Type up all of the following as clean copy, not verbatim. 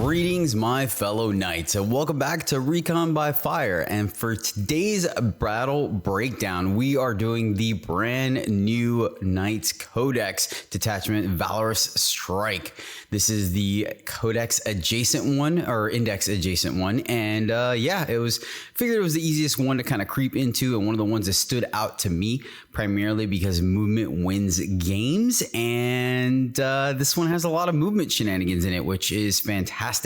Greetings, my fellow knights, and welcome back to Recon by Fire. And for today's battle breakdown, we are doing the brand new Knights Codex Detachment Valorous Strike. This is the Codex adjacent one, or Index adjacent one, and yeah, figured it was the easiest one to kind of creep into, and one of the ones that stood out to me primarily because movement wins games, and this one has a lot of movement shenanigans in it, which is fantastic.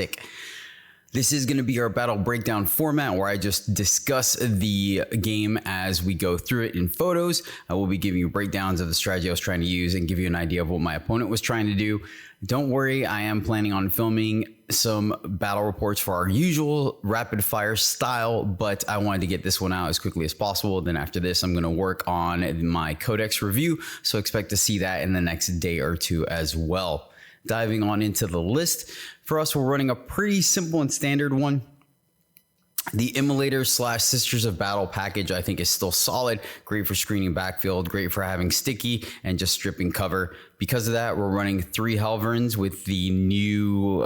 This is going to be our battle breakdown format where I just discuss the game as we go through it in photos. I will be giving you breakdowns of the strategy I was trying to use and give you an idea of what my opponent was trying to do. Don't worry, I am planning on filming some battle reports for our usual rapid fire style, but I wanted to get this one out as quickly as possible. Then after this, I'm going to work on my Codex review, so expect to see that in the next day or two as well. Diving on into the list, for us, we're running a pretty simple and standard one. The Immolator / Sisters of Battle package, I think, is still solid. Great for screening backfield, great for having sticky and just stripping cover. Because of that, we're running 3 Helverins with the new,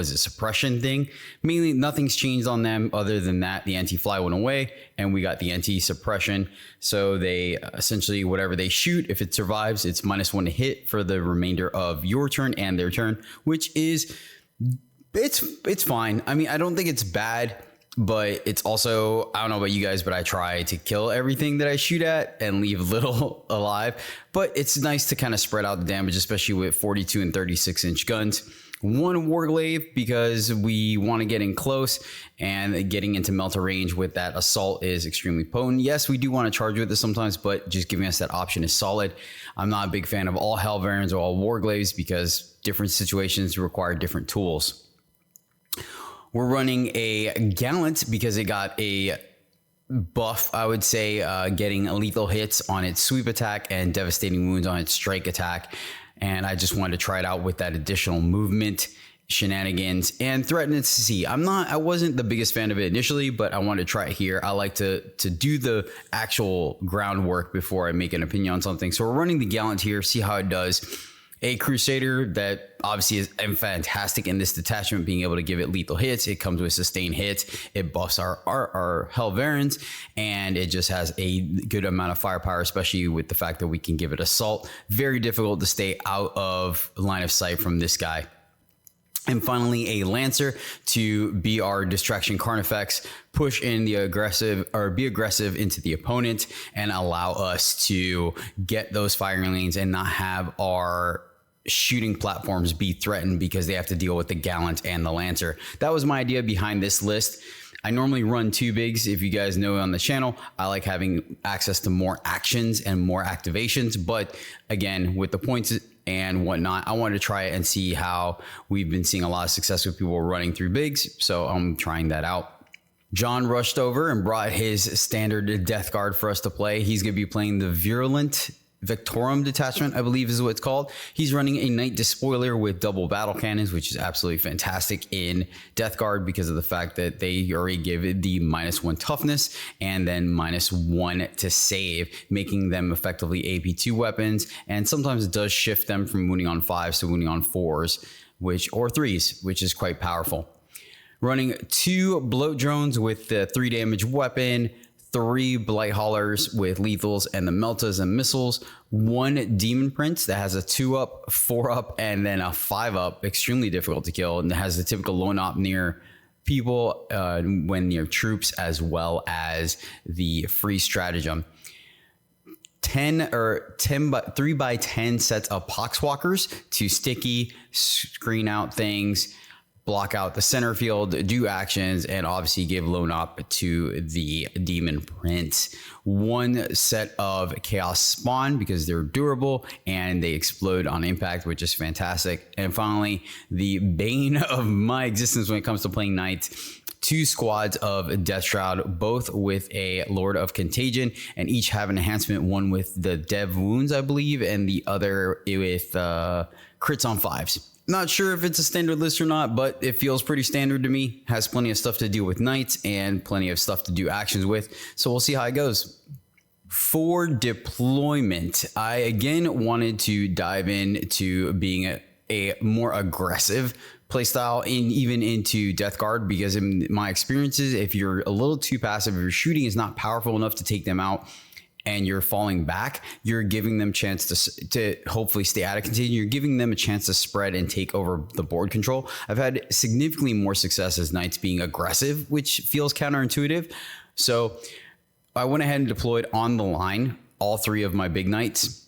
suppression thing. Mainly, nothing's changed on them other than that. The anti-fly went away, and we got the anti-suppression. So they essentially, whatever they shoot, if it survives, it's -1 to hit for the remainder of your turn and their turn, which is, it's fine. I mean, I don't think it's bad. But it's also, I don't know about you guys, but I try to kill everything that I shoot at and leave little alive. But it's nice to kind of spread out the damage, especially with 42 and 36-inch guns. 1 Warglaive because we want to get in close, and getting into melter range with that assault is extremely potent. Yes, we do want to charge with this sometimes, but just giving us that option is solid. I'm not a big fan of all Helverins or all Warglaives because different situations require different tools. We're running a Gallant because it got a buff, I would say, getting lethal hits on its sweep attack and devastating wounds on its strike attack. And I just wanted to try it out with that additional movement shenanigans and threaten it to see. I wasn't the biggest fan of it initially, but I wanted to try it here. I like to do the actual groundwork before I make an opinion on something. So we're running the Gallant here, see how it does. A Crusader that obviously is fantastic in this detachment, being able to give it lethal hits. It comes with sustained hits. It buffs our Helverins, and it just has a good amount of firepower, especially with the fact that we can give it assault. Very difficult to stay out of line of sight from this guy. And finally, a Lancer to be our distraction Carnifex, push in the aggressive, or be aggressive into the opponent and allow us to get those firing lanes and not have our shooting platforms be threatened because they have to deal with the Gallant and the Lancer. That was my idea behind this list. I normally run 2 bigs. If you guys know on the channel, I like having access to more actions and more activations. But again, with the points and whatnot, I wanted to try it and see how we've been seeing a lot of success with people running through bigs. So I'm trying that out. John rushed over and brought his standard Death Guard for us to play. He's going to be playing the Virulent Victorum detachment, I believe is what it's called. He's running a Knight Despoiler with double battle cannons, which is absolutely fantastic in Death Guard because of the fact that they already give it the -1 toughness and then -1 to save, making them effectively AP2 weapons. And sometimes it does shift them from wounding on 5s to wounding on 4s, or 3s, which is quite powerful. Running 2 Bloat Drones with the 3 damage weapon, 3 Blight Haulers with lethals and the meltas and missiles, 1 Demon Prince that has a 2-up, 4-up, and then a 5-up, extremely difficult to kill, and it has the typical lone op near people when near troops, as well as the free stratagem. 3x10 sets of Pox Walkers to sticky, screen out things, block out the center field, do actions, and obviously give lone op to the Demon Prince. 1 set of Chaos Spawn because they're durable and they explode on impact, which is fantastic. And finally, the bane of my existence when it comes to playing Knights, 2 squads of Death Shroud, both with a Lord of Contagion, and each have an enhancement, one with the Dev Wounds, I believe, and the other with crits on 5s. Not sure if it's a standard list or not, but it feels pretty standard to me. Has plenty of stuff to do with Knights and plenty of stuff to do actions with. So we'll see how it goes. For deployment, I again wanted to dive into being a more aggressive playstyle even into Death Guard, because in my experiences, if you're a little too passive, if your shooting is not powerful enough to take them out and you're falling back, you're giving them a chance to hopefully stay out of contagion. You're giving them a chance to spread and take over the board control. I've had significantly more success as Knights being aggressive, which feels counterintuitive. So I went ahead and deployed on the line all 3 of my big Knights.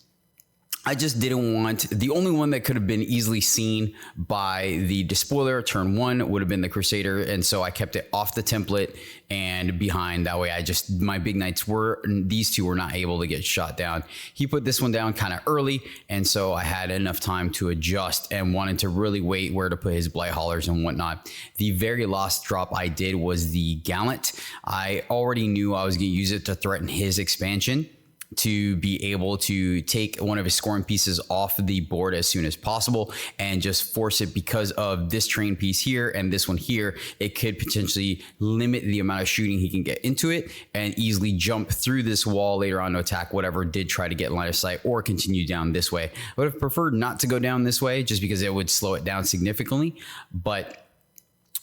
I just didn't want, the only one that could have been easily seen by the Despoiler turn 1 would have been the Crusader. And so I kept it off the template and behind. That way my big Knights these 2 were not able to get shot down. He put this one down kind of early. And so I had enough time to adjust and wanted to really wait where to put his Blight Haulers and whatnot. The very last drop I did was the Gallant. I already knew I was going to use it to threaten his expansion, to be able to take one of his scoring pieces off the board as soon as possible and just force it, because of this train piece here and this one here. It could potentially limit the amount of shooting he can get into it and easily jump through this wall later on to attack whatever did try to get line of sight or continue down this way. I would have preferred not to go down this way just because it would slow it down significantly, but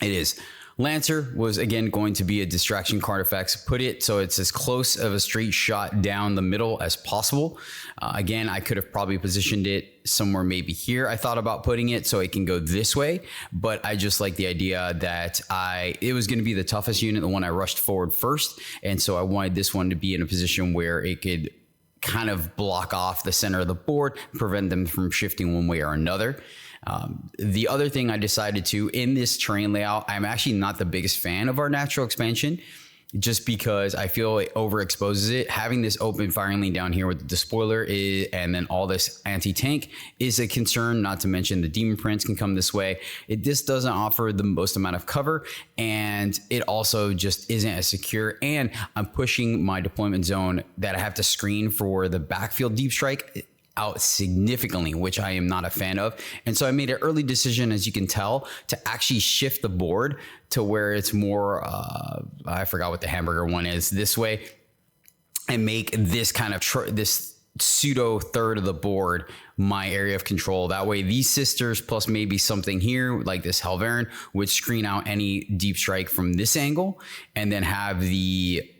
it is. Lancer was again going to be a distraction card effects. Put it so it's as close of a straight shot down the middle as possible. Again, I could have probably positioned it somewhere maybe here. I thought about putting it so it can go this way, but I just like the idea that it was going to be the toughest unit, the one I rushed forward first. And so I wanted this one to be in a position where it could kind of block off the center of the board, prevent them from shifting one way or another. The other thing I decided to, in this terrain layout, I'm actually not the biggest fan of our natural expansion, just because I feel it overexposes it. Having this open firing lane down here with the Despoiler and then all this anti-tank is a concern, not to mention the Demon Prince can come this way. This doesn't offer the most amount of cover, and it also just isn't as secure. And I'm pushing my deployment zone that I have to screen for the backfield deep strike out significantly, which I am not a fan of. And so I made an early decision, as you can tell, to actually shift the board to where it's more, I forgot what the hamburger one is, this way, and make this kind of this pseudo third of the board my area of control. That way these sisters plus maybe something here like this Helverin would screen out any deep strike from this angle, and then have the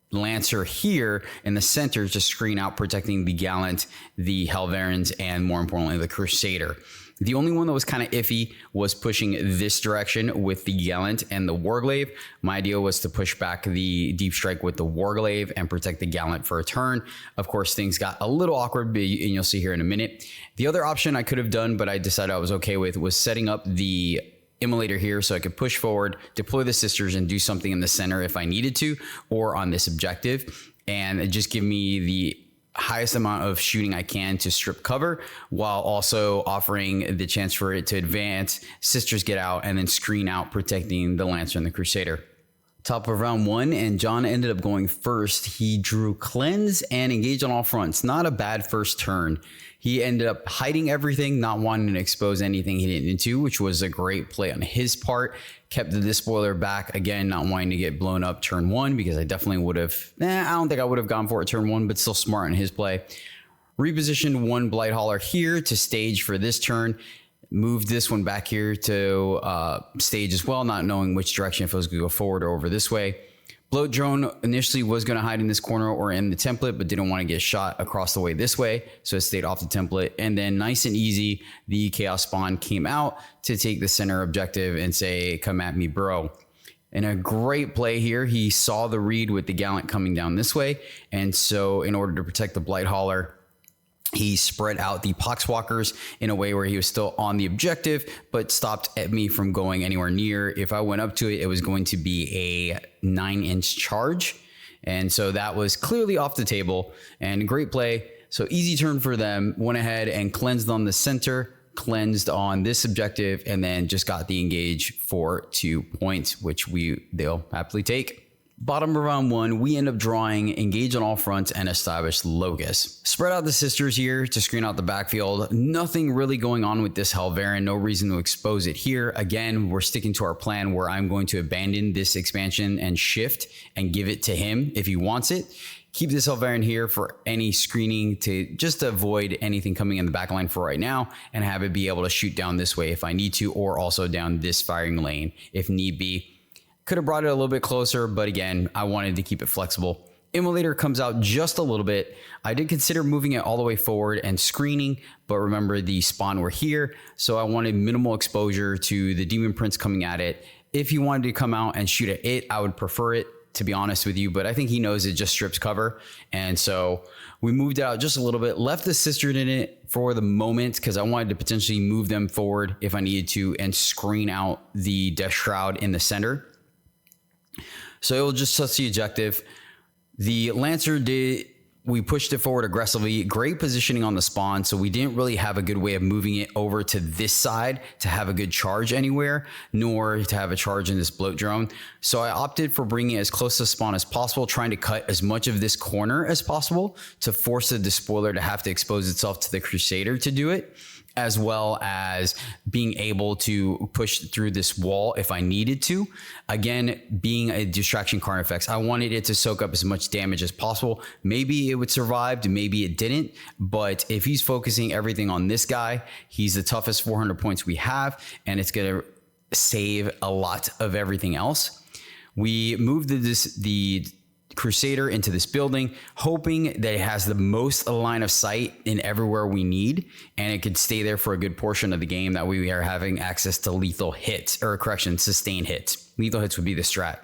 Lancer here in the center to screen out, protecting the Gallant, the Helverins, and more importantly the Crusader. The only one that was kind of iffy was pushing this direction with the Gallant and the Warglaive. My idea was to push back the deep strike with the Warglaive and protect the Gallant for a turn. Of course, things got a little awkward, and you'll see here in a minute. The other option I could have done, but I decided I was okay with, was setting up the Immolator here so I could push forward, deploy the sisters, and do something in the center if I needed to, or on this objective, and just give me the highest amount of shooting I can to strip cover, while also offering the chance for it to advance, sisters get out, and then screen out, protecting the Lancer and the Crusader. Top of round 1, and John ended up going first. He drew Cleanse and Engage on all fronts. Not a bad first turn. He ended up hiding everything, not wanting to expose anything he didn't need to, which was a great play on his part. Kept the Despoiler back, again, not wanting to get blown up turn 1, because I definitely would have, I don't think I would have gone for it turn 1, but still smart in his play. Repositioned one Blight Hauler here to stage for this turn. Moved this one back here to stage as well, not knowing which direction, if it was going to go forward or over this way. Bloat Drone initially was going to hide in this corner or in the template, but didn't want to get shot across the way this way, so it stayed off the template. And then nice and easy, the Chaos Spawn came out to take the center objective and say, come at me, bro. And a great play here. He saw the read with the Gallant coming down this way, and so in order to protect the Blight Hauler, he spread out the Pox Walkers in a way where he was still on the objective, but stopped at me from going anywhere near. If I went up to it, it was going to be a 9-inch charge. And so that was clearly off the table, and great play. So easy turn for them. Went ahead and cleansed on the center, cleansed on this objective, and then just got the engage for 2 points, which they'll happily take. Bottom of round 1, we end up drawing Engage on all fronts and Establish Locus. Spread out the sisters here to screen out the backfield. Nothing really going on with this Helverin. No reason to expose it here. Again, we're sticking to our plan where I'm going to abandon this expansion and shift and give it to him if he wants it. Keep this Helverin here for any screening to just avoid anything coming in the back line for right now, and have it be able to shoot down this way if I need to, or also down this firing lane if need be. Could have brought it a little bit closer, but again, I wanted to keep it flexible. Immolator comes out just a little bit. I did consider moving it all the way forward and screening, but remember the spawn were here, so I wanted minimal exposure to the Demon Prince coming at it. If he wanted to come out and shoot at it, I would prefer it, to be honest with you, but I think he knows it just strips cover. And so we moved it out just a little bit, left the Sister in it for the moment because I wanted to potentially move them forward if I needed to and screen out the Death Shroud in the center. So it will just touch the objective. The Lancer we pushed it forward aggressively. Great positioning on the spawn, so we didn't really have a good way of moving it over to this side to have a good charge anywhere, nor to have a charge in this Bloat Drone. So I opted for bringing it as close to spawn as possible, trying to cut as much of this corner as possible to force the Despoiler to have to expose itself to the Crusader to do it, as well as being able to push through this wall if I needed to. Again, being a distraction card effects, I wanted it to soak up as much damage as possible. Maybe it would survive, maybe it didn't, but if he's focusing everything on this guy, he's the toughest 400 points we have, and it's gonna save a lot of everything else. We moved the Crusader into this building, hoping that it has the most line of sight in everywhere we need, and it could stay there for a good portion of the game. That way we are having access to lethal hits, or correction, sustained hits. Lethal hits would be the strat.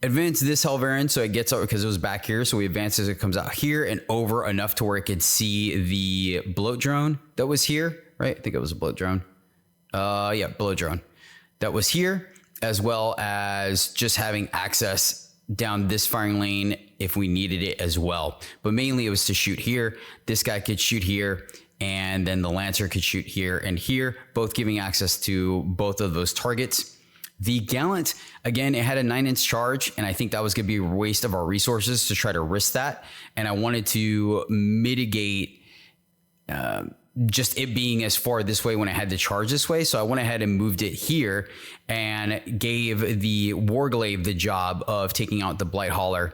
Advance this Helverin so it gets out because it was back here. So we advance as it comes out here and over enough to where it could see the Bloat Drone that was here, right? I think it was a Bloat Drone. Yeah, Bloat Drone that was here, as well as just having access down this firing lane if we needed it as well. But mainly it was to shoot here. This guy could shoot here, and then the Lancer could shoot here and here, both giving access to both of those targets. The Gallant, again, it had a 9-inch charge, and I think that was going to be a waste of our resources to try to risk that. And I wanted to mitigate just it being as far this way when I had to charge this way. So I went ahead and moved it here and gave the Warglaive the job of taking out the Blight Hauler,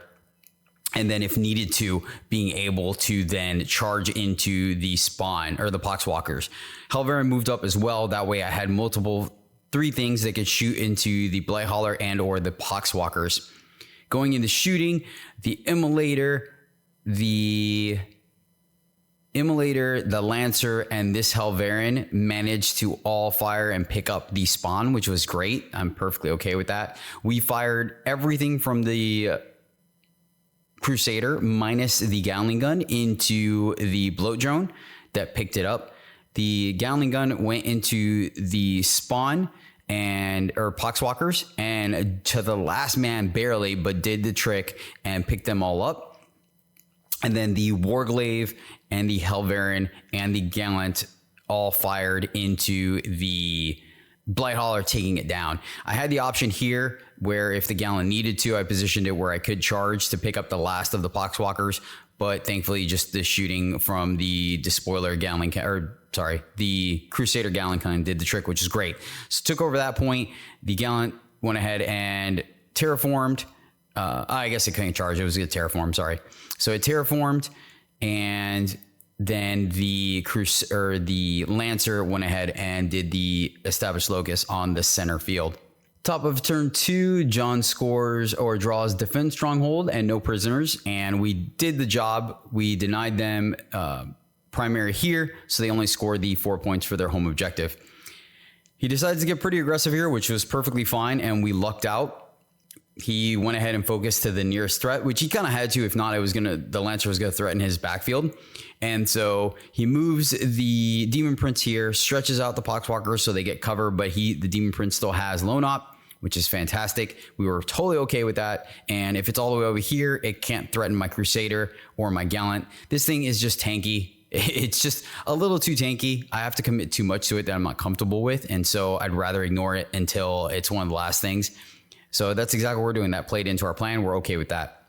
and then if needed to, being able to then charge into the spawn or the Pox Walkers. Helverin moved up as well. That way I had three things that could shoot into the Blight Hauler and or the Pox Walkers. Going into shooting, the Immolator, the Lancer, and this Helverin managed to all fire and pick up the spawn, which was great. I'm perfectly okay with that. We fired everything from the Crusader minus the Gatling gun into the Bloat Drone that picked it up. The Gatling gun went into the spawn or Pox Walkers, and to the last man barely, but did the trick and picked them all up. And then the Warglaive and the Helverin and the Gallant all fired into the Blight Hauler, taking it down. I had the option here where if the Gallant needed to, I positioned it where I could charge to pick up the last of the Pox Walkers, but thankfully just the shooting from the Despoiler the Crusader Gallant kind did the trick, which is great. So took over that point. The Gallant went ahead and terraformed. I guess it couldn't charge. It was a terraform. Sorry. So it terraformed, and then the Lancer went ahead and did the Established Locus on the center field. Top of turn 2, John scores or draws Defense Stronghold and no prisoners, and we did the job. We denied them primary here, so they only scored the 4 points for their home objective. He decides to get pretty aggressive here, which was perfectly fine, and we lucked out. He went ahead and focused to the nearest threat, which he kind of had to. If not, the Lancer was going to threaten his backfield. And so he moves the Demon Prince here, stretches out the Pox Walkers so they get cover, but the Demon Prince still has Lone Op, which is fantastic. We were totally okay with that. And if it's all the way over here, it can't threaten my Crusader or my Gallant. This thing is just tanky. It's just a little too tanky. I have to commit too much to it that I'm not comfortable with. And so I'd rather ignore it until it's one of the last things. So that's exactly what we're doing. That played into our plan. We're okay with that.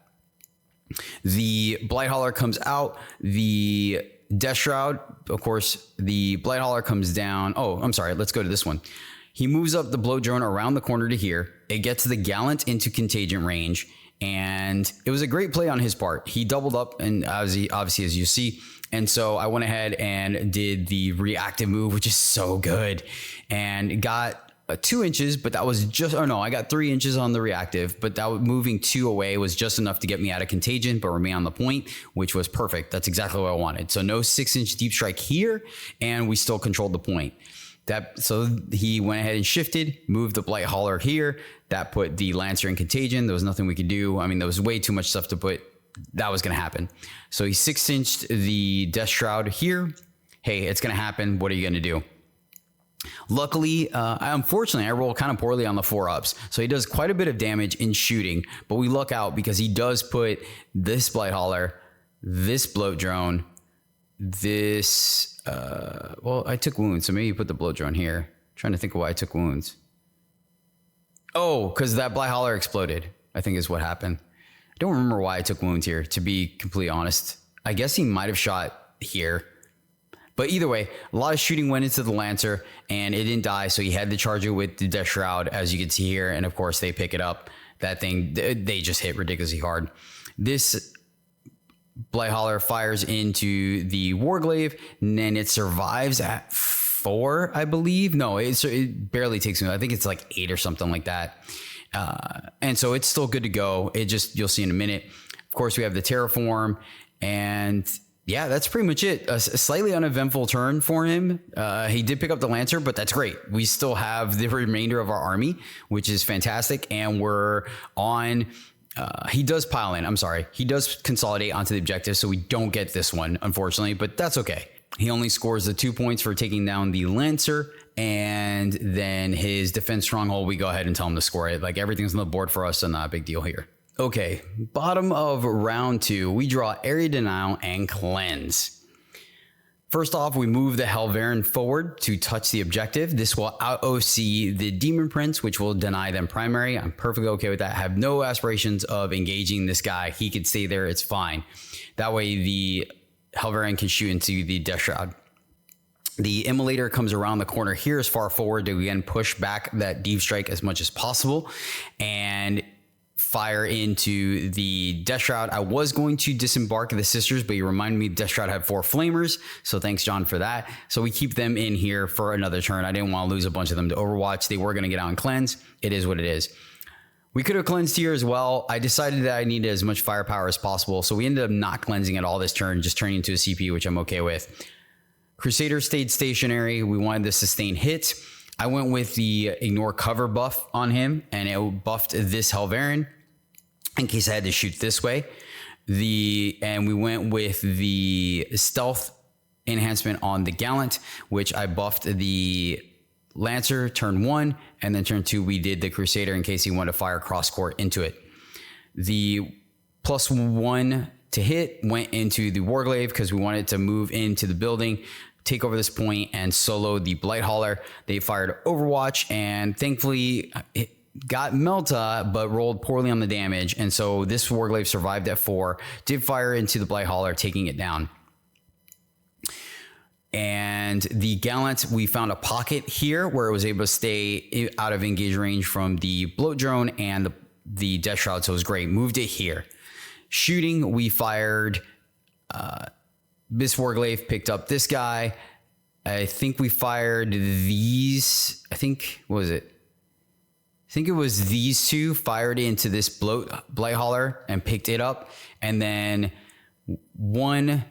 The Blight Hauler comes out. The Death Shroud, of course, the Blight Hauler comes down. Oh, I'm sorry. Let's go to this one. He moves up the Bloat Drone around the corner to here. It gets the Gallant into Contagion range. And it was a great play on his part. He doubled up, and obviously, as you see. And so I went ahead and did the reactive move, which is so good. And got 2 inches, but that was just, oh no, I got 3 inches on the reactive, but that moving 2 away was just enough to get me out of Contagion, but remain on the point, which was perfect. That's exactly what I wanted. So no 6-inch deep strike here, and we still controlled the point. So he went ahead and shifted, moved the Blight Hauler here. That put the Lancer in Contagion. There was nothing we could do. I mean, there was way too much stuff to put. That was going to happen. So he 6-inched the Death Shroud here. Hey, it's going to happen. What are you going to do? Luckily, unfortunately, I roll kind of poorly on the 4-ups. So he does quite a bit of damage in shooting, but we luck out because he does put this Blight Hauler, this Bloat Drone, this, well, I took wounds. So maybe you put the Bloat Drone here. I'm trying to think of why I took wounds. Oh, because that Blight Hauler exploded, I think is what happened. I don't remember why I took wounds here, to be completely honest. I guess he might have shot here. But either way, a lot of shooting went into the Lancer, and it didn't die, so he had to charge it with the Death Shroud, as you can see here, and of course they pick it up. That thing, they just hit ridiculously hard. This Blight Hauler fires into the Warglaive, and then it survives at 4, I believe. No, it barely takes me. I think it's like 8 or something like that. And so it's still good to go. It just, you'll see in a minute. Of course, we have the Terraform, and yeah, that's pretty much it. A slightly uneventful turn for him. He did pick up the Lancer, but that's great. We still have the remainder of our army, which is fantastic. And we're on, he does pile in. I'm sorry. He does consolidate onto the objective. So we don't get this one, unfortunately, but that's okay. He only scores the 2 points for taking down the Lancer. And then his defense stronghold, we go ahead and tell him to score it. Like everything's on the board for us, so not a big deal here. Okay, bottom of round 2, we draw Area Denial and Cleanse. First off, we move the Helverin forward to touch the objective. This will out-OC the Demon Prince, which will deny them primary. I'm perfectly okay with that. I have no aspirations of engaging this guy. He could stay there, it's fine. That way the Helverin can shoot into the Death Shroud. The Immolator comes around the corner here as far forward to again push back that Deep Strike as much as possible and fire into the Death Shroud. I was going to disembark the Sisters, but you reminded me Death Shroud had 4 flamers. So thanks, John, for that. So we keep them in here for another turn. I didn't want to lose a bunch of them to Overwatch. They were going to get out and cleanse. It is what it is. We could have cleansed here as well. I decided that I needed as much firepower as possible. So we ended up not cleansing at all this turn, just turning into a CP, which I'm okay with. Crusader stayed stationary. We wanted the sustained hit. I went with the ignore cover buff on him, and it buffed this Helverin in case I had to shoot this way. And we went with the stealth enhancement on the Gallant, which I buffed the Lancer turn 1, and then turn 2 we did the Crusader in case he wanted to fire cross court into it. The +1 to hit went into the Warglaive because we wanted to move into the building, take over this point, and solo the Blight Hauler. They fired Overwatch, and thankfully it got Melta, but rolled poorly on the damage. And so this Warglaive survived at 4, did fire into the Blight Hauler, taking it down. And the Gallant, we found a pocket here where it was able to stay out of engage range from the Bloat Drone and the Death Shroud, so it was great. Moved it here. Shooting, we fired this Warglaive, picked up this guy. I think we fired these, what was it? I think it was these 2 fired into this Blight Hauler and picked it up. And then 1,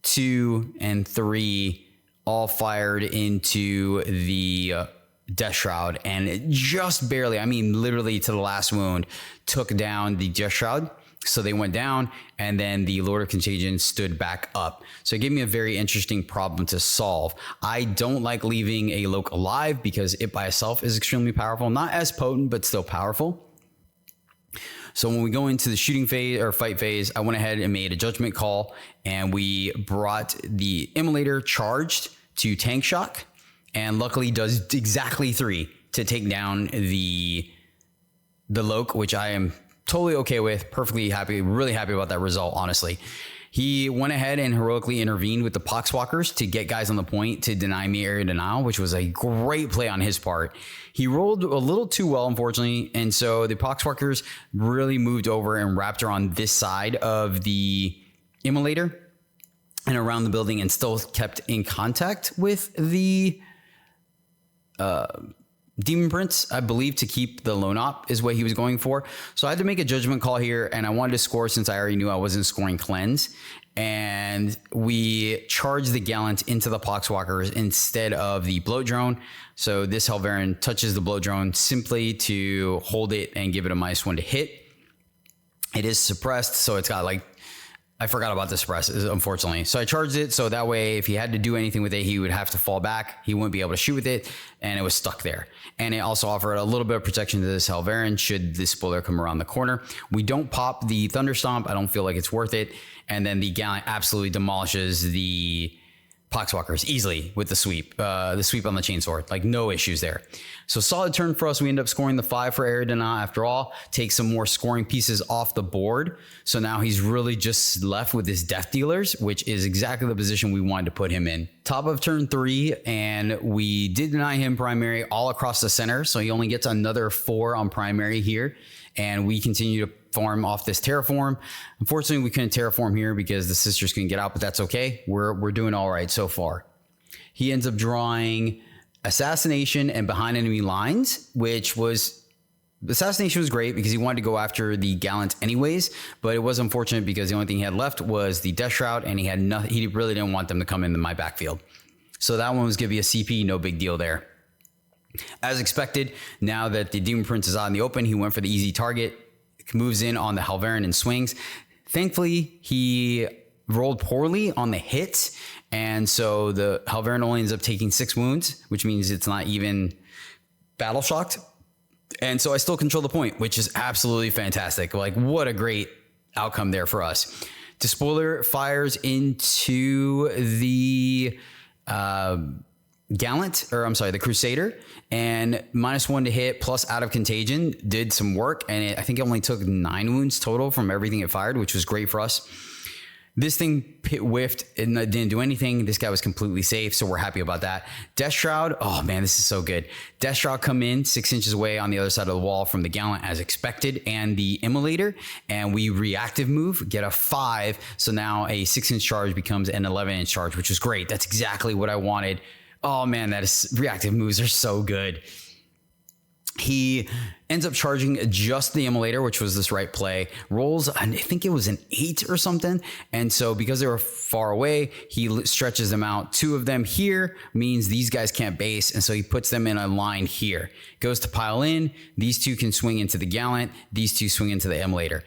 2, and 3 all fired into the Death Shroud. And it just barely, I mean, literally to the last wound, took down the Death Shroud. So they went down, and then the Lord of Contagion stood back up. So it gave me a very interesting problem to solve. I don't like leaving a Loke alive because it by itself is extremely powerful. Not as potent, but still powerful. So when we go into the shooting phase or fight phase, I went ahead and made a judgment call, and we brought the Immolator charged to tank shock, and luckily does exactly 3 to take down the the Loke, which I am totally okay with, perfectly happy, really happy about that result, honestly. He went ahead and heroically intervened with the Pox Walkers to get guys on the point to deny me area denial, which was a great play on his part. He rolled a little too well, unfortunately, and so the Pox Walkers really moved over and wrapped around this side of the Immolator and around the building and still kept in contact with the Demon Prince, I believe, to keep the lone op is what he was going for. So I had to make a judgment call here, and I wanted to score since I already knew I wasn't scoring cleanse. And we charged the Gallant into the Pox Walkers instead of the Bloat Drone. So this Helverin touches the Bloat Drone simply to hold it and give it a -1 to hit. It is suppressed, so it's got like, I forgot about the suppress, unfortunately. So I charged it so that way if he had to do anything with it, he would have to fall back. He wouldn't be able to shoot with it, and it was stuck there. And it also offered a little bit of protection to this Helverin should this spoiler come around the corner. We don't pop the Thunder Stomp. I don't feel like it's worth it. And then the Gallant absolutely demolishes the Pox Walkers easily with the sweep on the chainsword, like no issues there. So solid turn for us. We end up scoring the 5 for area denial after all, take some more scoring pieces off the board. So now he's really just left with his death dealers, which is exactly the position we wanted to put him in. Top of turn 3, and we did deny him primary all across the center. So he only gets another 4 on primary here. And we continue to farm off this Terraform. Unfortunately, we couldn't Terraform here because the sisters couldn't get out, but that's okay. We're doing all right so far. He ends up drawing Assassination and Behind Enemy Lines, which was, Assassination was great because he wanted to go after the Gallant anyways, but it was unfortunate because the only thing he had left was the Death Shroud, and he had nothing. He really didn't want them to come into my backfield. So that one was going to be a CP, no big deal there. As expected, now that the Demon Prince is out in the open, he went for the easy target, moves in on the Helverin and swings. Thankfully, he rolled poorly on the hits, and so the Helverin only ends up taking 6 wounds, which means it's not even battle shocked. And so I still control the point, which is absolutely fantastic. Like, what a great outcome there for us. Despoiler fires into the Gallant, or I'm sorry, the Crusader, and -1 to hit plus out of Contagion did some work, and I think it only took 9 wounds total from everything it fired, which was great for us. This thing whiffed and didn't do anything. This guy was completely safe, so we're happy about that. Death Shroud, oh man, this is so good. Death Shroud come in 6 inches away on the other side of the wall from the Gallant as expected, and the Immolator, and we reactive move, get a 5, so now a 6-inch charge becomes an 11-inch charge, which was great. That's exactly what I wanted. Oh man, that is, reactive moves are so good. He ends up charging just the Immolator, which was this right play. Rolls, I think it was an 8 or something. And so because they were far away, he stretches them out. 2 of them here means these guys can't base. And so he puts them in a line here. Goes to pile in. These 2 can swing into the Gallant. These 2 swing into the Immolator.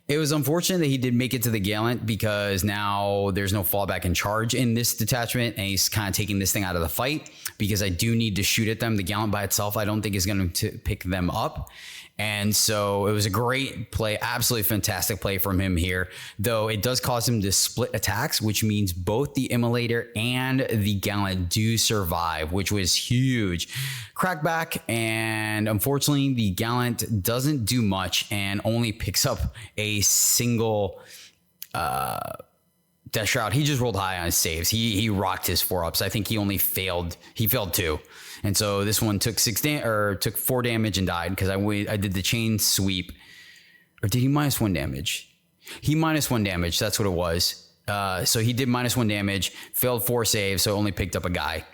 It was unfortunate that he did make it to the Gallant because now there's no fallback and charge in this detachment, and he's kind of taking this thing out of the fight because I do need to shoot at them. The Gallant by itself, I don't think is going to pick them up. And so it was a great play, absolutely fantastic play from him here, though it does cause him to split attacks, which means both the Immolator and the Gallant do survive, which was huge. Crackback, and unfortunately the Gallant doesn't do much and only picks up a single Death Shroud. He just rolled high on his saves. He rocked his 4-ups. I think he failed 2. And so this one took 4 damage and died because I did the chain sweep. Or did he -1 damage? He -1 damage. That's what it was. So he did -1 damage, failed 4 saves, so only picked up a guy.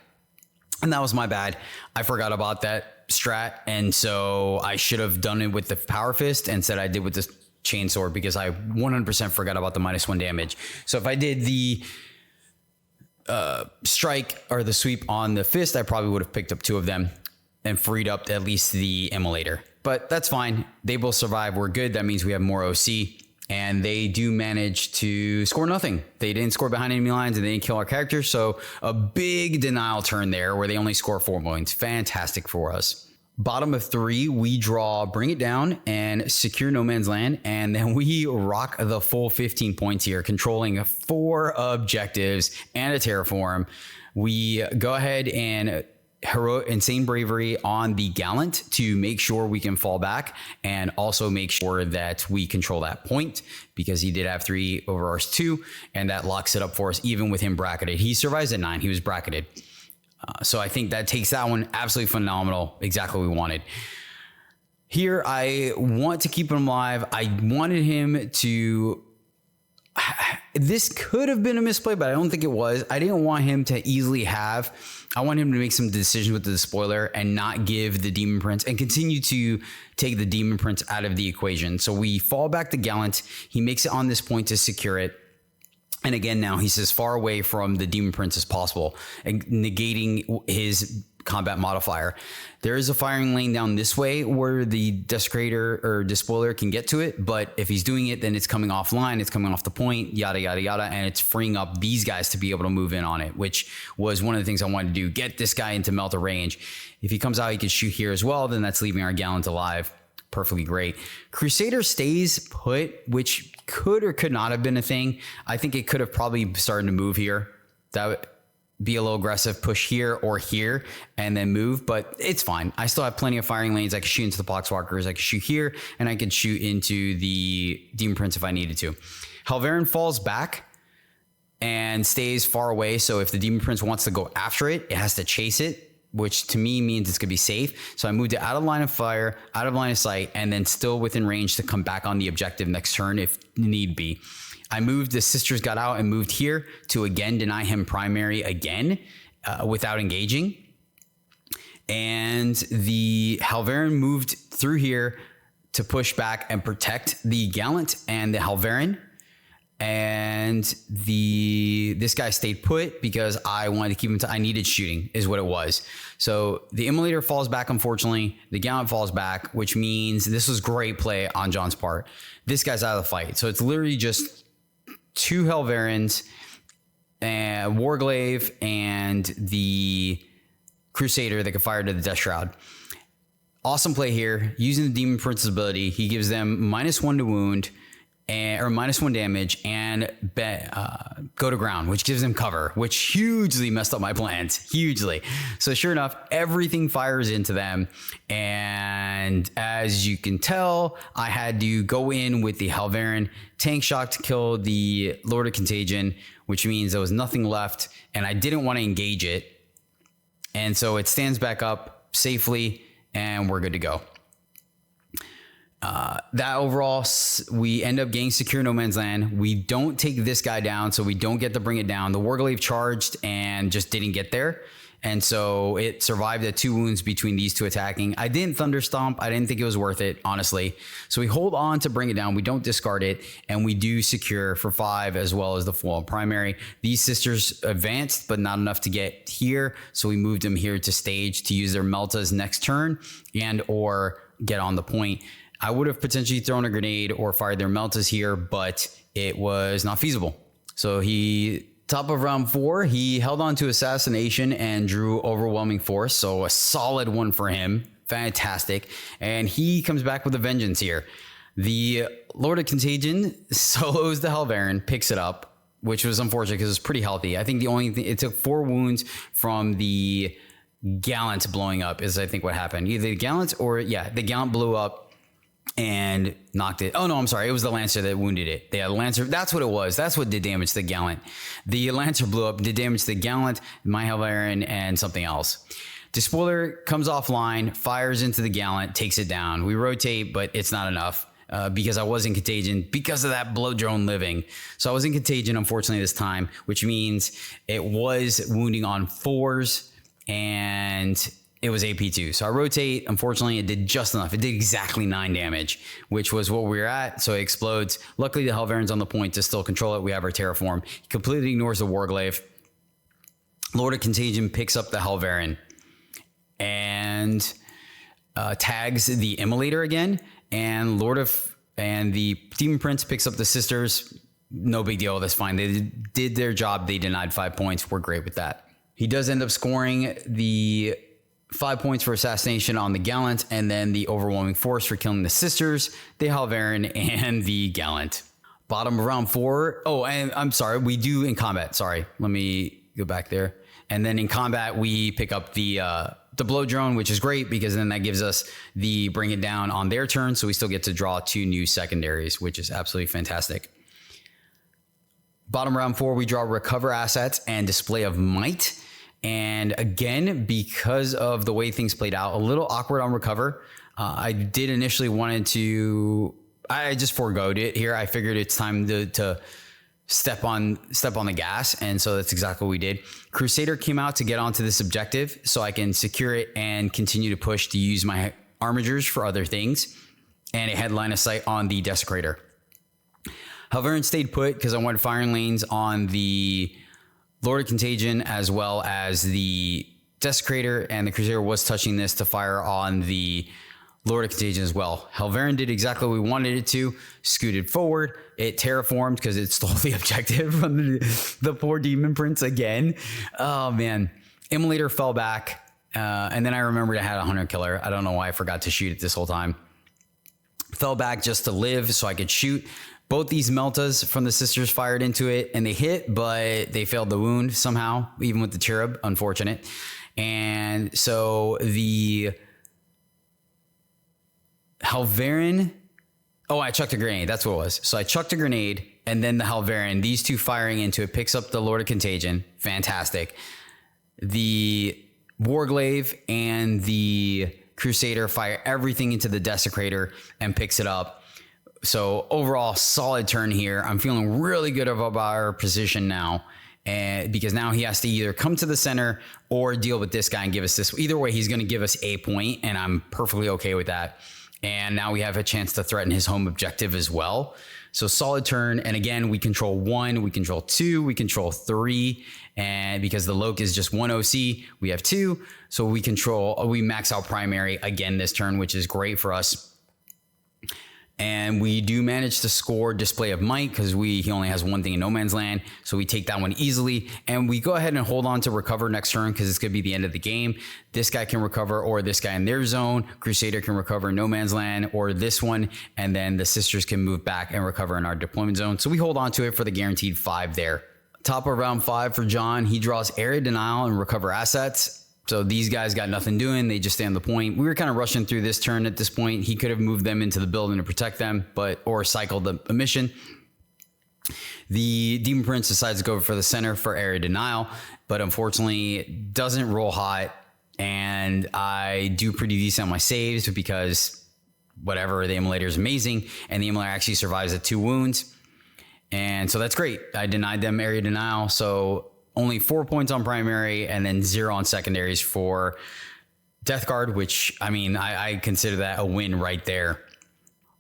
And that was my bad. I forgot about that strat. And so I should have done it with the Power Fist instead I did with the Chainsword because I 100% forgot about the -1 damage. So if I did the strike or the sweep on the fist, I probably would have picked up 2 of them and freed up at least the Immolator. But that's fine. They both survive. We're good. That means we have more OC. And they do manage to score nothing. They didn't score behind enemy lines and they didn't kill our characters. So a big denial turn there where they only score 4 points. Fantastic for us. Bottom of 3, we draw Bring It Down and secure No Man's Land. And then we rock the full 15 points here, controlling 4 objectives and a Terraform. We go ahead and insane bravery on the Gallant to make sure we can fall back and also make sure that we control that point, because he did have 3 over ours 2, and that locks it up for us even with him bracketed. He survives at 9. He was bracketed. So I think that takes that one absolutely phenomenal. Exactly what we wanted. Here, I want to keep him alive. I wanted him to... This could have been a misplay, but I don't think it was. I didn't want him to easily have. I want him to make some decisions with the Despoiler and not give the Demon Prince and continue to take the Demon Prince out of the equation. So we fall back to Gallant. He makes it on this point to secure it. And again, now he's as far away from the Demon Prince as possible, and negating his combat modifier. There is a firing lane down this way where the Desecrator or Despoiler can get to it, but if he's doing it, then it's coming offline, it's coming off the point, yada, yada, yada, and it's freeing up these guys to be able to move in on it, which was one of the things I wanted to do, get this guy into melter range. If he comes out, he can shoot here as well, then that's leaving our Gallant alive. Perfectly great. Crusader stays put, which could or could not have been a thing. I think it could have probably started to move here. That would be a little aggressive, push here or here and then move, but it's fine. I still have plenty of firing lanes. I can shoot into the Pox Walkers. I can shoot here, and I can shoot into the Demon Prince if I needed to. Helverin falls back and stays far away. So if the Demon Prince wants to go after it, it has to chase it, which to me means it's going to be safe. So I moved it out of line of fire, out of line of sight, and then still within range to come back on the objective next turn if need be. I moved, the sisters got out and moved here to again deny him primary again without engaging. And the Helverin moved through here to push back and protect the Gallant and the Helverin. And this guy stayed put because I wanted to keep him. I needed shooting is what it was. So the Immolator falls back. Unfortunately, the Gallant falls back, which means this was great play on John's part. This guy's out of the fight. So it's literally just 2 Helverins, and Warglaive and the Crusader that can fire to the Death Shroud. Awesome play here. Using the Demon Prince's ability, he gives them -1 to wound, or -1 damage, and go to ground, which gives him cover, which hugely messed up my plans, hugely. So sure enough, everything fires into them. And as you can tell, I had to go in with the Helverin tank shock to kill the Lord of Contagion, which means there was nothing left, and I didn't want to engage it. And so it stands back up safely, and we're good to go. That overall, we end up getting secure no man's land. We don't take this guy down, so we don't get to bring it down. The Warglaive charged and just didn't get there. And so it survived at 2 wounds between these 2 attacking. I didn't Thunder Stomp. I didn't think it was worth it, honestly. So we hold on to bring it down. We don't discard it. And we do secure for 5 as well as the full primary. These sisters advanced, but not enough to get here. So we moved them here to stage to use their Meltas next turn and or get on the point. I would have potentially thrown a grenade or fired their Meltas here, but it was not feasible. So top of round 4, he held on to Assassination and drew Overwhelming Force. So a solid one for him. Fantastic. And he comes back with a vengeance here. The Lord of Contagion solos the Helverin, picks it up, which was unfortunate because it was pretty healthy. I think the only thing, it took 4 wounds from the Gallant blowing up is I think what happened. Either the Gallant or, the Gallant blew up and knocked it. Oh no, I'm sorry. It was the Lancer that wounded it. The Lancer, that's what it was. That's what did damage to the Gallant. The Lancer blew up, did damage to the Gallant, my Helverin, and something else. Despoiler comes offline, fires into the Gallant, takes it down. We rotate, but it's not enough because I was in Contagion because of that Bloat Drone living. So I was in Contagion, unfortunately, this time, which means it was wounding on 4s and it was AP2. So I rotate. Unfortunately, it did just enough. It did exactly 9 damage, which was what we were at. So it explodes. Luckily, the Helverin's on the point to still control it. We have our Terraform. He completely ignores the Warglaive. Lord of Contagion picks up the Helverin and tags the Immolator again. And the Demon Prince picks up the sisters. No big deal. That's fine. They did their job. They denied 5 points. We're great with that. He does end up scoring the 5 points for Assassination on the Gallant, and then the Overwhelming Force for killing the sisters, the Helverin, and the Gallant. Bottom of round 4. Oh, and I'm sorry, we do in combat. Sorry, let me go back there. And then in combat, we pick up the Bloat Drone, which is great because then that gives us the bring it down on their turn. So we still get to draw 2 new secondaries, which is absolutely fantastic. Bottom round 4, we draw Recover Assets and Display of Might. And again, because of the way things played out, a little awkward on Recover. I did initially wanted to, I just foregoed it here. I figured it's time to step on the gas. And so that's exactly what we did. Crusader came out to get onto this objective so I can secure it and continue to push to use my armigers for other things. And it had line of sight on the Desecrator. Helverin stayed put because I wanted firing lanes on the Lord of Contagion as well as the Desecrator, and the Crusader was touching this to fire on the Lord of Contagion as well. Helverin did exactly what we wanted it to, scooted forward. It terraformed because it stole the objective from the poor Demon Prince again. Oh man. Immolator fell back. And then I remembered I had a Hunter Killer. I don't know why I forgot to shoot it this whole time. Fell back just to live so I could shoot. Both these Meltas from the sisters fired into it and they hit, but they failed the wound somehow, even with the Cherub. Unfortunate. And so the Helverin, oh, I chucked a grenade. That's what it was. So I chucked a grenade and then the Helverin, these two firing into it, picks up the Lord of Contagion. Fantastic. The Warglaive and the Crusader fire everything into the Desecrator and picks it up. So overall, solid turn here. I'm feeling really good about our position now. And because now he has to either come to the center or deal with this guy and give us this. Either way, he's going to give us a point, and I'm perfectly okay with that. And now we have a chance to threaten his home objective as well. So solid turn. And again, we control 1, we control 2, we control 3. And because the Loke is just 1 OC, we have 2. So we max out primary again this turn, which is great for us. And we do manage to score Display of Might because he only has one thing in no man's land. So we take that one easily. And we go ahead and hold on to Recover next turn because it's going to be the end of the game. This guy can recover, or this guy in their zone. Crusader can recover no man's land, or this one. And then the sisters can move back and recover in our deployment zone. So we hold on to it for the guaranteed 5 there. Top of round 5 for John. He draws Area Denial and Recover Assets. So these guys got nothing doing. They just stay on the point. We were kind of rushing through this turn at this point. He could have moved them into the building to protect them, or cycled a mission. The Demon Prince decides to go for the center for Area Denial, but unfortunately doesn't roll hot. And I do pretty decent on my saves because whatever, the Immolator is amazing. And the Immolator actually survives at 2 wounds. And so that's great. I denied them Area Denial. So only 4 points on primary and then 0 on secondaries for Death Guard, which, I mean, I consider that a win right there.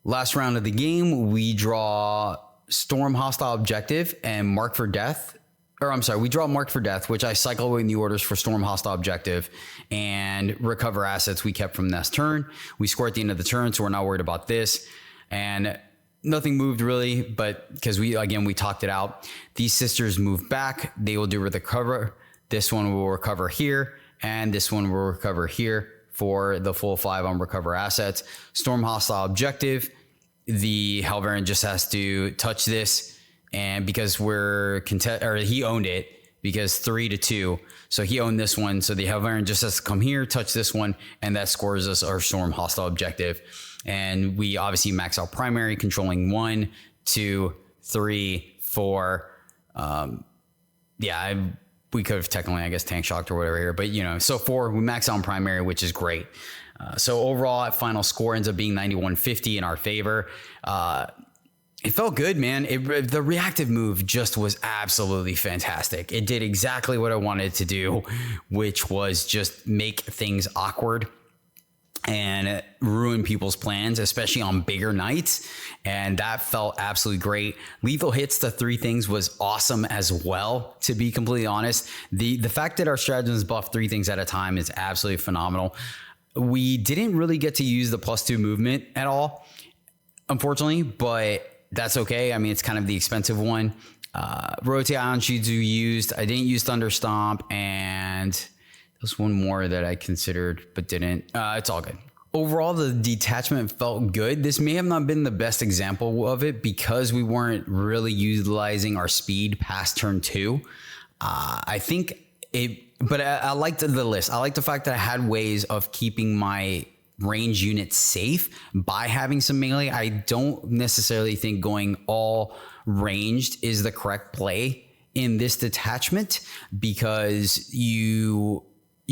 Last round of the game, we draw Storm Hostile Objective and Mark for Death. Or I'm sorry, we draw Mark for Death, which I cycle away in the orders for Storm Hostile Objective and Recover Assets we kept from this turn. We score at the end of the turn, so we're not worried about this. And nothing moved really, but because we talked it out. These sisters move back. They will do recover. This one will recover here, and this one will recover here for the full 5 on Recover Assets. Storm Hostile Objective. The Helverin just has to touch this, and because he owned it because 3-2, so he owned this one. So the Helverin just has to come here, touch this one, and that scores us our Storm Hostile Objective. And we obviously max out primary, controlling 1, 2, 3, 4. We could have technically, I guess, tank shocked or whatever here, but so 4, we max out on primary, which is great. So overall, final score ends up being 9150 in our favor. It felt good, man. The reactive move just was absolutely fantastic. It did exactly what I wanted to do, which was just make things awkward and ruin people's plans, especially on bigger knights. And that felt absolutely great. Lethal hits to 3 things was awesome as well, to be completely honest. The fact that our stratagems buff 3 things at a time is absolutely phenomenal. We didn't really get to use the +2 movement at all, unfortunately, but that's okay. I mean, it's kind of the expensive one. Rotate Ion Shields we used. I didn't use Thunder Stomp, and there's one more that I considered but didn't. It's all good. Overall, the detachment felt good. This may have not been the best example of it because we weren't really utilizing our speed past turn 2. I think it but I liked the list. I liked the fact that I had ways of keeping my range units safe by having some melee. I don't necessarily think going all ranged is the correct play in this detachment, because you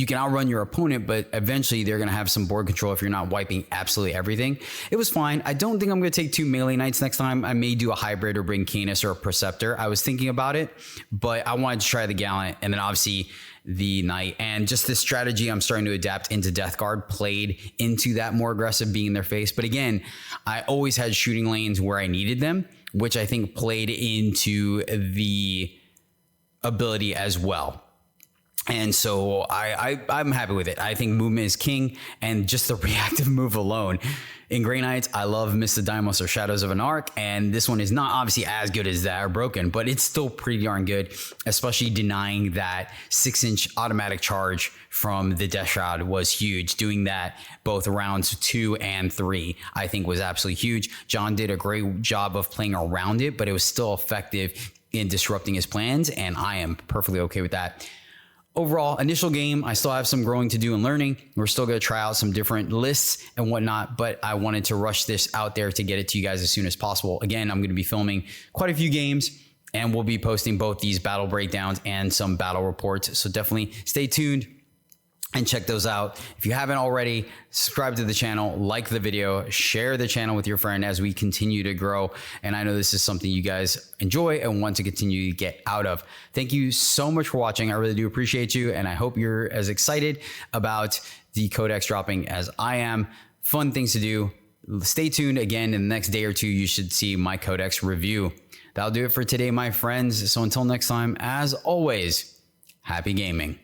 can outrun your opponent, but eventually they're going to have some board control if you're not wiping absolutely everything. It was fine. I don't think I'm going to take 2 melee knights next time. I may do a hybrid or bring Canis or a Preceptor. I was thinking about it, but I wanted to try the Gallant and then obviously the Knight. And just this strategy I'm starting to adapt into Death Guard played into that more aggressive being in their face. But again, I always had shooting lanes where I needed them, which I think played into the ability as well. And so I'm happy with it. I think movement is king, and just the reactive move alone. In Grey Knights, I love Miss the Dimos or Shadows of an Arc, and this one is not obviously as good as that or broken, but it's still pretty darn good, especially denying that 6-inch automatic charge from the Death Shroud was huge. Doing that both rounds 2 and 3, I think was absolutely huge. John did a great job of playing around it, but it was still effective in disrupting his plans, and I am perfectly okay with that. Overall, initial game, I still have some growing to do and learning. We're still going to try out some different lists and whatnot, but I wanted to rush this out there to get it to you guys as soon as possible. Again, I'm going to be filming quite a few games, and we'll be posting both these battle breakdowns and some battle reports. So definitely stay tuned and check those out. If you haven't already, subscribe to the channel, like the video, share the channel with your friend as we continue to grow. And I know this is something you guys enjoy and want to continue to get out of. Thank you so much for watching. I really do appreciate you. And I hope you're as excited about the Codex dropping as I am. Fun things to do. Stay tuned. Again, in the next day or two, you should see my Codex review. That'll do it for today, my friends. So until next time, as always, happy gaming.